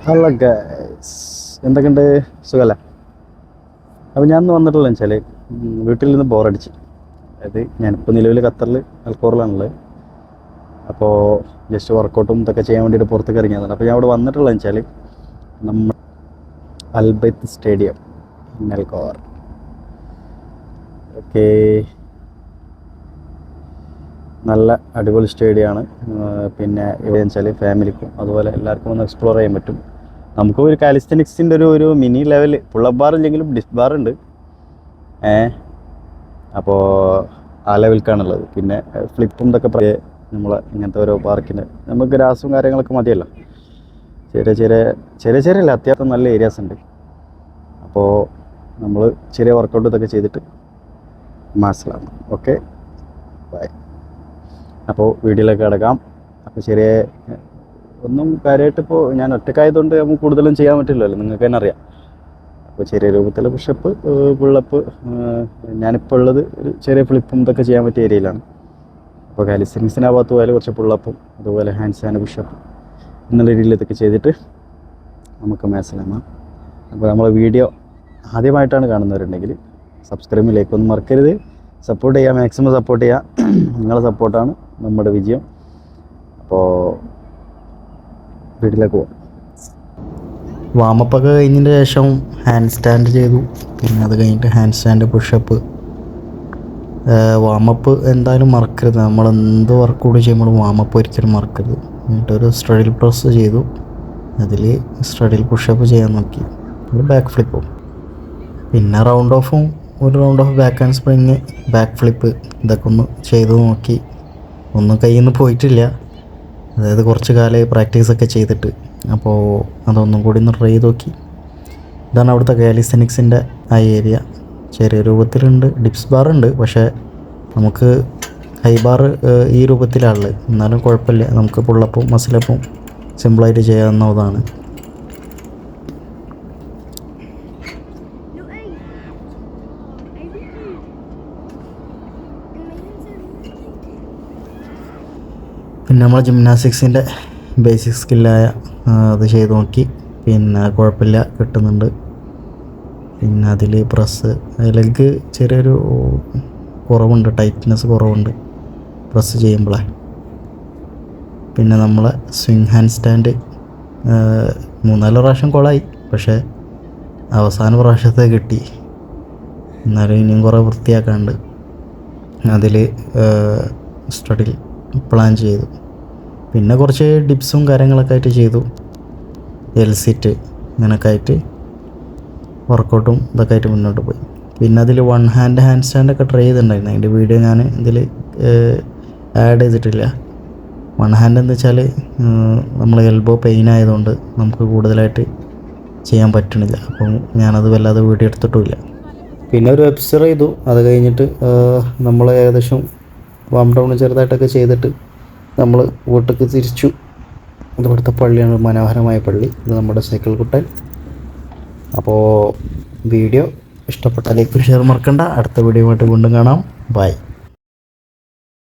Hello guys, എന്തൊക്കെയുണ്ട്? സുഖമല്ലേ? അപ്പോൾ ഞാൻ ഇന്ന് വന്നിട്ടുള്ളതെന്ന് വെച്ചാൽ വീട്ടിൽ നിന്ന് ബോറടിച്ച്. അതായത് ഞാനിപ്പോൾ നിലവിൽ ഖത്തറിൽ അൽക്കോറിലാണുള്ളത്. അപ്പോൾ ജസ്റ്റ് വർക്കൗട്ടും ഇതൊക്കെ ചെയ്യാൻ വേണ്ടിയിട്ട് പുറത്തേക്ക് ഇറങ്ങിയതാണ്. അപ്പോൾ ഞാൻ അവിടെ വന്നിട്ടുള്ളതെന്ന് വെച്ചാൽ നമ്മൾ അൽബൈത്ത് സ്റ്റേഡിയം ഇൻ അൽക്കോർ. ഓക്കെ, നല്ല അടിപൊളി സ്റ്റേഡിയമാണ്. പിന്നെ എവിടെയെന്ന് വെച്ചാൽ ഫാമിലിക്കും അതുപോലെ എല്ലാവർക്കും ഒന്ന് എക്സ്പ്ലോർ ചെയ്യാൻ പറ്റും. നമുക്ക് ഒരു കാലിസ്റ്റനിക്സിൻ്റെ ഒരു മിനി ലെവൽ പുള്ളപ്പ് ബാർ ഇല്ലെങ്കിലും ഡിസ്ക് ബാർ ഉണ്ട്. അപ്പോൾ ആ ലെവൽക്കാണുള്ളത്. പിന്നെ ഫ്ലിപ്പും ഇതൊക്കെ നമ്മളെ ഇങ്ങനത്തെ ഓരോ പാർക്കിന് നമുക്ക് ഗ്രാസും കാര്യങ്ങളൊക്കെ മതിയല്ലോ. ചെറിയ അല്ല, അത്യാവശ്യം നല്ല ഏരിയാസ് ഉണ്ട്. അപ്പോൾ നമ്മൾ ചെറിയ വർക്കൗട്ട് ഇതൊക്കെ ചെയ്തിട്ട് മാസലാണ്. Okay, by. അപ്പോൾ വീഡിയോയിലൊക്കെ കിടക്കാം. അപ്പോൾ ഒന്നും കാര്യമായിട്ട് ഇപ്പോൾ ഞാൻ ഒറ്റക്കായതുകൊണ്ട് നമുക്ക് കൂടുതലും ചെയ്യാൻ പറ്റില്ലല്ലോ, നിങ്ങൾക്ക് തന്നെ അറിയാം. അപ്പോൾ ചെറിയ രൂപത്തിൽ പുഷപ്പ്, പുള്ളപ്പ്, ഞാനിപ്പോൾ ഉള്ളത് ഒരു ചെറിയ ഫ്ലിപ്പും ഇതൊക്കെ ചെയ്യാൻ പറ്റിയ ഏരിയയിലാണ്. അപ്പോൾ കാലിസ്റ്റനിക്സിൻ്റെ ഭാഗത്ത് പോയാൽ കുറച്ച് പുള്ളപ്പും അതുപോലെ ഹാൻഡ്സ് ആൻഡ് പുഷപ്പും എന്നുള്ള രീതിയിൽ ഇതൊക്കെ ചെയ്തിട്ട് നമുക്ക് മനസ്സിലാക്കാം. അപ്പോൾ നമ്മളെ വീഡിയോ ആദ്യമായിട്ടാണ് കാണുന്നവരുണ്ടെങ്കിൽ സബ്സ്ക്രൈബ് ലൈക്കൊന്നും മറക്കരുത്. സപ്പോർട്ട് ചെയ്യുക, മാക്സിമം സപ്പോർട്ട് ചെയ്യുക. നിങ്ങളുടെ സപ്പോർട്ടാണ് നമ്മുടെ വിജയം. അപ്പോൾ വീട്ടിലേക്ക് പോകാം. വാമപ്പൊക്കെ കഴിഞ്ഞതിന് ശേഷം ഹാൻഡ് സ്റ്റാൻഡ് ചെയ്തു. പിന്നെ അത് കഴിഞ്ഞിട്ട് ഹാൻഡ് സ്റ്റാൻഡ്, പുഷപ്പ്. വാമപ്പ് എന്തായാലും മറക്കരുത്. നമ്മളെന്ത് വർക്കൗട്ട് ചെയ്യുമ്പോഴും വാമപ്പ് ഒരിക്കലും മറക്കരുത്. എന്നിട്ടൊരു സ്ട്രഡിൽ പ്രസ് ചെയ്തു, അതിൽ സ്ട്രഡിൽ പുഷപ്പ് ചെയ്യാൻ നോക്കി, ഒരു ബാക്ക് ഫ്ലിപ്പും. പിന്നെ round of back hand spring, back flip ഇതൊക്കെ ഒന്ന് ചെയ്ത് നോക്കി. ഒന്നും കയ്യിൽ നിന്ന് പോയിട്ടില്ല. അതായത് കുറച്ച് കാലമായി പ്രാക്ടീസൊക്കെ ചെയ്തിട്ട്. അപ്പോൾ അതൊന്നും കൂടി ഒന്ന് ട്രൈ ചെയ്ത് നോക്കി. ഇതാണ് അവിടുത്തെ കാലിസ്റ്റനിക്സിൻ്റെ ആ ഏരിയ. ചെറിയ രൂപത്തിലുണ്ട്, ഡിപ്സ് ബാർ ഉണ്ട്. പക്ഷേ നമുക്ക് ഹൈ ബാർ ഈ രൂപത്തിലാണുള്ളത്. എന്നാലും കുഴപ്പമില്ല, നമുക്ക് പുള്ളപ്പും മസിലപ്പും സിമ്പിളായിട്ട് ചെയ്യാവുന്നതാണ്. പിന്നെ നമ്മൾ ജിംനാസ്റ്റിക്സിൻ്റെ ബേസിക് സ്കില്ലായ അത് ചെയ്ത് നോക്കി. പിന്നെ കുഴപ്പമില്ല, കിട്ടുന്നുണ്ട്. പിന്നെ അതിൽ പ്രസ്, ലെഗ് ചെറിയൊരു കുറവുണ്ട്, ടൈറ്റ്നെസ് കുറവുണ്ട് പ്രസ് ചെയ്യുമ്പോഴേ. പിന്നെ നമ്മളെ സ്വിങ് ഹാൻഡ് സ്റ്റാൻഡ് 3-4 പ്രാവശ്യം കൊളായി, പക്ഷേ അവസാന പ്രാവശ്യത്തെ കിട്ടി. എന്നാലും ഇനിയും കുറേ വൃത്തിയാക്കാണ്ട്. അതിൽ സ്റ്റഡിൽ പ്ലാൻ ചെയ്തു. പിന്നെ കുറച്ച് ഡിപ്സും കാര്യങ്ങളൊക്കെ ആയിട്ട് ചെയ്തു. എൽസിറ്റ് ഇങ്ങനെയൊക്കെ ആയിട്ട് വർക്കൗട്ടും ഇതൊക്കെ ആയിട്ട് മുന്നോട്ട് പോയി. പിന്നെ അതിൽ ഹാൻഡ് സ്റ്റാൻഡൊക്കെ ട്രൈ ചെയ്തിട്ടുണ്ടായിരുന്നു. അതിൻ്റെ വീഡിയോ ഞാൻ ഇതിൽ ആഡ് ചെയ്തിട്ടില്ല. ഹാൻഡ് എന്ന് വെച്ചാൽ നമ്മൾ എൽബോ പെയിൻ ആയതുകൊണ്ട് നമുക്ക് കൂടുതലായിട്ട് ചെയ്യാൻ പറ്റണില്ല. അപ്പം ഞാനത് വല്ലാതെ വീഡിയോ എടുത്തിട്ടുമില്ല. പിന്നെ ഒരു വെബ്സർ ചെയ്തു. അത് കഴിഞ്ഞിട്ട് നമ്മൾ ഏകദേശം വാം ഡൗൺ ചെറുതായിട്ടൊക്കെ ചെയ്തിട്ട് നമ്മൾ വീട്ടിലേക്ക് തിരിച്ചു. ഇത് ഇവിടുത്തെ പള്ളിയാണ്, മനോഹരമായ പള്ളി. ഇത് നമ്മുടെ സൈക്കിൾ കുട്ടൻ. അപ്പോൾ വീഡിയോ ഇഷ്ടപ്പെട്ടാൽ ലൈക്ക് ഷെയർ മറക്കണ്ട. അടുത്ത വീഡിയോ ആയിട്ട് വീണ്ടും കാണാം. ബൈ.